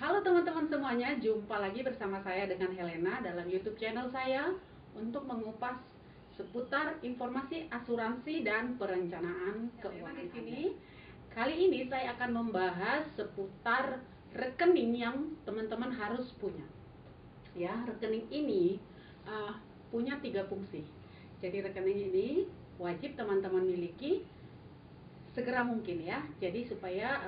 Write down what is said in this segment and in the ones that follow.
Halo teman-teman semuanya, jumpa lagi bersama saya dengan Helena dalam YouTube channel saya untuk mengupas seputar informasi asuransi dan perencanaan keuangan di sini. Kali ini saya akan membahas seputar rekening yang teman-teman harus punya. Ya, rekening ini punya 3 fungsi. Jadi rekening ini wajib teman-teman miliki segera mungkin ya. Jadi supaya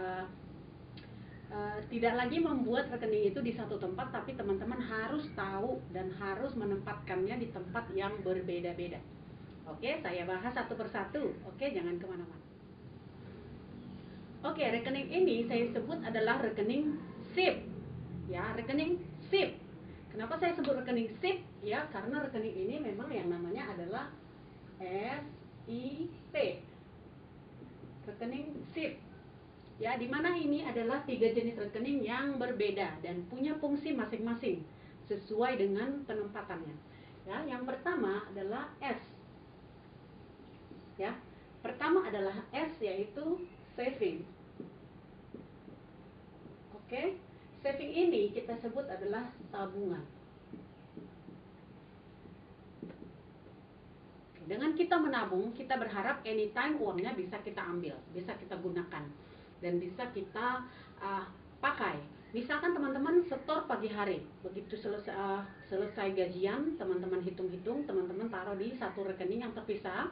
tidak lagi membuat rekening itu di satu tempat, tapi teman-teman harus tahu dan harus menempatkannya di tempat yang berbeda-beda. Oke, saya bahas satu persatu. Oke, jangan kemana-mana. Oke, rekening ini saya sebut adalah rekening SIP. Ya, rekening SIP. Kenapa saya sebut rekening SIP? Ya, karena rekening ini memang yang namanya adalah SIP. Rekening SIP. Ya, di mana ini adalah 3 jenis rekening yang berbeda dan punya fungsi masing-masing sesuai dengan penempatannya. Ya, yang pertama adalah S. Ya, pertama adalah S, yaitu saving. Oke, saving ini kita sebut adalah tabungan. Dengan kita menabung, kita berharap anytime uangnya bisa kita ambil, bisa kita gunakan, dan bisa kita pakai. Misalkan teman-teman setor pagi hari, begitu selesai gajian, teman-teman hitung-hitung, teman-teman taruh di satu rekening yang terpisah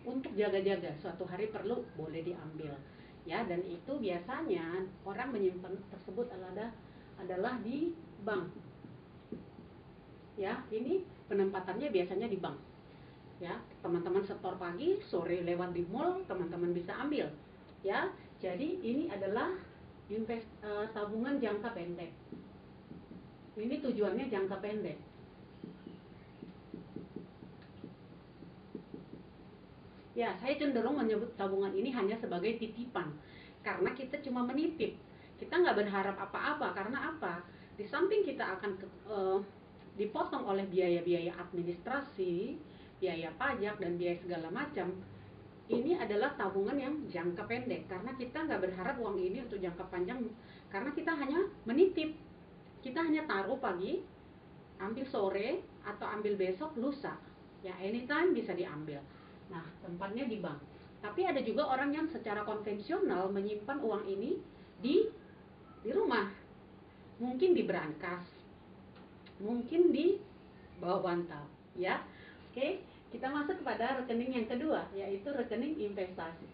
untuk jaga-jaga. Suatu hari perlu, boleh diambil. Ya, dan itu biasanya orang menyimpan tersebut adalah di bank. Ya, ini penempatannya biasanya di bank. Ya, teman-teman setor pagi, sore lewat di mall, teman-teman bisa ambil. Ya, jadi ini adalah tabungan jangka pendek. Ini tujuannya jangka pendek. Ya, saya cenderung menyebut tabungan ini hanya sebagai titipan, karena kita cuma menitip. Kita nggak berharap apa-apa, karena apa? Di samping kita akan dipotong oleh biaya-biaya administrasi, biaya pajak, dan biaya segala macam, ini adalah tabungan yang jangka pendek, karena kita nggak berharap uang ini untuk jangka panjang, karena kita hanya menitip. Kita hanya taruh pagi, ambil sore, atau ambil besok, lusa. Ya, anytime bisa diambil. Nah, tempatnya di bank. Tapi ada juga orang yang secara konvensional menyimpan uang ini di rumah. Mungkin di brankas, mungkin di bawah bantal, ya. Oke, kita masuk kepada rekening yang kedua, yaitu rekening investasi.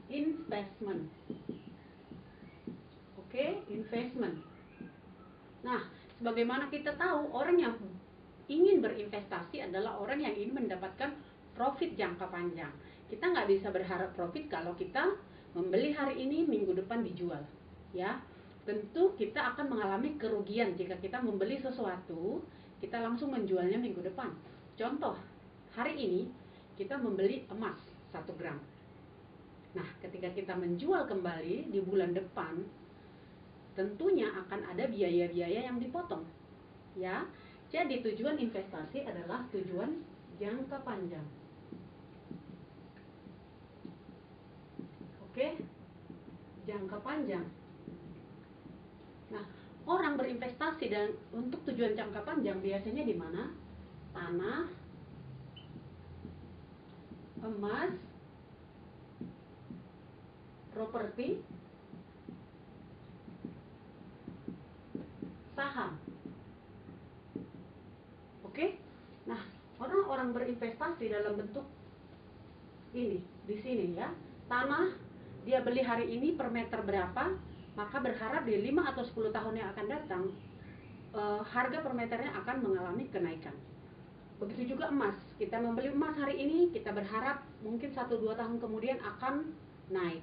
Investment. Oke, investment. Nah, sebagaimana kita tahu, orang yang ingin berinvestasi adalah orang yang ingin mendapatkan profit jangka panjang. Kita nggak bisa berharap profit kalau kita membeli hari ini, minggu depan dijual. Ya, tentu kita akan mengalami kerugian jika kita membeli sesuatu, kita langsung menjualnya minggu depan. Contoh, hari ini kita membeli emas 1 gram. Nah, ketika kita menjual kembali di bulan depan, tentunya akan ada biaya-biaya yang dipotong. Ya, jadi tujuan investasi adalah tujuan jangka panjang. Oke, jangka panjang. Nah, orang berinvestasi dan untuk tujuan jangka panjang biasanya di mana? Tanah, emas, properti, saham. Oke. Nah, orang-orang berinvestasi dalam bentuk ini, di sini ya. Tanah, dia beli hari ini per meter berapa, maka berharap di 5 atau 10 tahun yang akan datang, harga per meternya akan mengalami kenaikan. Begitu juga emas, kita membeli emas hari ini, kita berharap mungkin 1-2 tahun kemudian akan naik.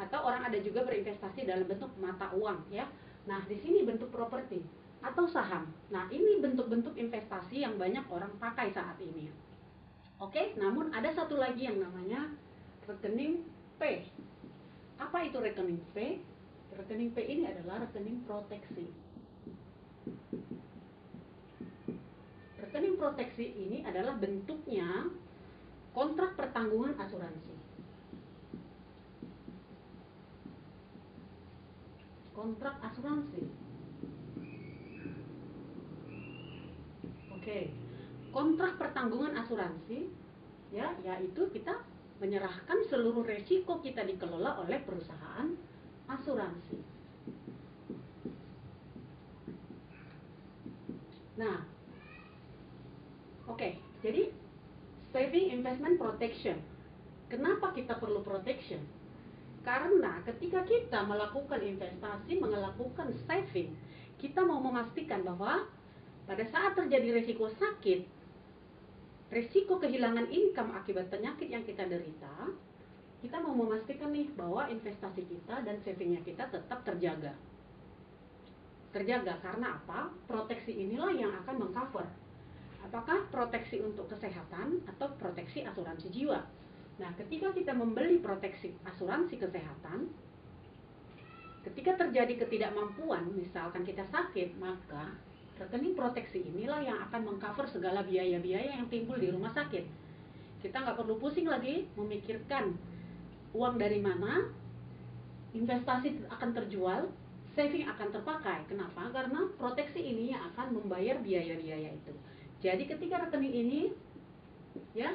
Atau orang ada juga berinvestasi dalam bentuk mata uang ya. Nah, di sini bentuk properti atau saham. Nah, ini bentuk-bentuk investasi yang banyak orang pakai saat ini. Oke, namun ada satu lagi yang namanya rekening P. Apa itu rekening P? Rekening P ini adalah rekening proteksi. Rekening proteksi ini adalah bentuknya kontrak pertanggungan asuransi. kontrak asuransi. Oke, kontrak pertanggungan asuransi, ya, yaitu kita menyerahkan seluruh resiko kita dikelola oleh perusahaan asuransi. Nah, oke, jadi saving investment protection. Kenapa kita perlu protection? Karena ketika kita melakukan investasi, melakukan saving, kita mau memastikan bahwa pada saat terjadi risiko sakit, risiko kehilangan income akibat penyakit yang kita derita, kita mau memastikan nih bahwa investasi kita dan savingnya kita tetap terjaga. Terjaga karena apa? Proteksi inilah yang akan mengcover. Apakah proteksi untuk kesehatan atau proteksi asuransi jiwa? Nah, ketika kita membeli proteksi asuransi kesehatan, ketika terjadi ketidakmampuan, misalkan kita sakit, maka rekening proteksi inilah yang akan mengcover segala biaya-biaya yang timbul di rumah sakit. Kita nggak perlu pusing lagi memikirkan uang dari mana, investasi akan terjual, saving akan terpakai. Kenapa? Karena proteksi ini yang akan membayar biaya-biaya itu. Jadi ketika rekening ini, ya,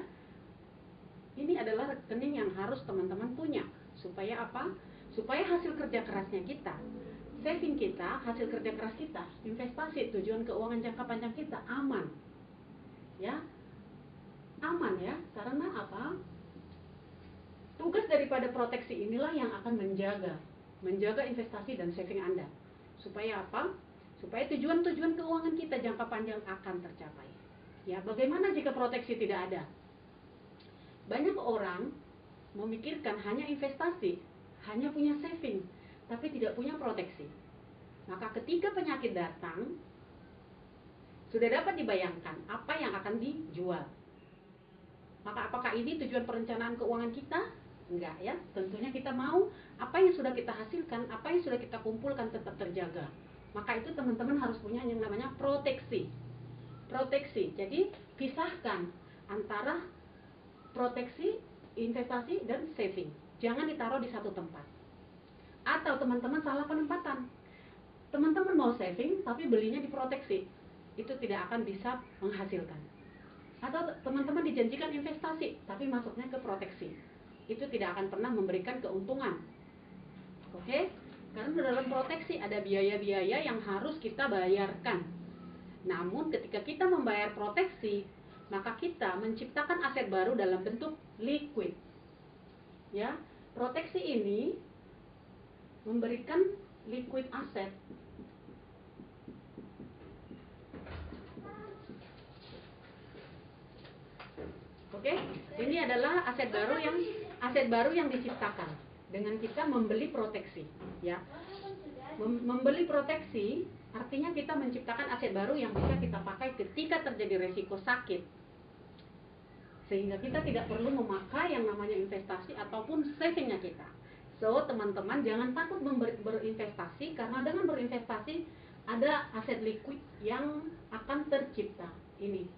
ini adalah rekening yang harus teman-teman punya. Supaya apa? Supaya hasil kerja kerasnya kita, saving kita, hasil kerja keras kita, investasi, tujuan keuangan jangka panjang kita aman. Ya, aman ya. Karena apa? Tugas daripada proteksi inilah yang akan menjaga investasi dan saving Anda. Supaya apa? Supaya tujuan-tujuan keuangan kita jangka panjang akan tercapai. Ya, bagaimana jika proteksi tidak ada? Banyak orang memikirkan hanya investasi, hanya punya saving, tapi tidak punya proteksi. Maka ketika penyakit datang, sudah dapat dibayangkan apa yang akan dijual. Maka apakah ini tujuan perencanaan keuangan kita? Enggak ya, tentunya kita mau apa yang sudah kita hasilkan, apa yang sudah kita kumpulkan tetap terjaga. Maka itu teman-teman harus punya yang namanya proteksi. Proteksi, jadi pisahkan antara proteksi, investasi, dan saving. Jangan ditaruh di satu tempat. Atau teman-teman salah penempatan. Teman-teman mau saving, tapi belinya di proteksi. Itu tidak akan bisa menghasilkan. Atau teman-teman dijanjikan investasi, tapi masuknya ke proteksi. Itu tidak akan pernah memberikan keuntungan. Oke? Karena dalam proteksi ada biaya-biaya yang harus kita bayarkan. Namun ketika kita membayar proteksi, maka kita menciptakan aset baru dalam bentuk liquid. Ya, proteksi ini memberikan liquid aset. Oke, ini adalah aset baru yang diciptakan dengan kita membeli proteksi, ya. Membeli proteksi artinya kita menciptakan aset baru yang bisa kita pakai ketika terjadi resiko sakit. Sehingga kita tidak perlu memakai yang namanya investasi ataupun savingnya kita. So, teman-teman jangan takut berinvestasi, karena dengan berinvestasi ada aset liquid yang akan tercipta. Ini.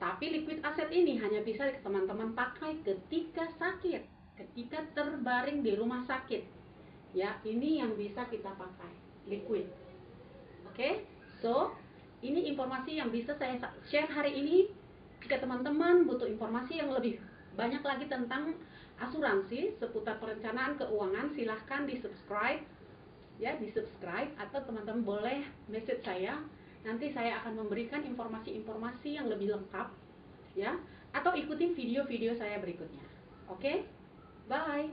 Tapi liquid aset ini hanya bisa teman-teman pakai ketika sakit, ketika terbaring di rumah sakit. Ya, ini yang bisa kita pakai, liquid. Oke? So, ini informasi yang bisa saya share hari ini. Jika teman-teman butuh informasi yang lebih banyak lagi tentang asuransi seputar perencanaan keuangan, silahkan di-subscribe, ya, di-subscribe, atau teman-teman boleh message saya. Nanti saya akan memberikan informasi-informasi yang lebih lengkap, ya, atau ikuti video-video saya berikutnya. Oke? Bye.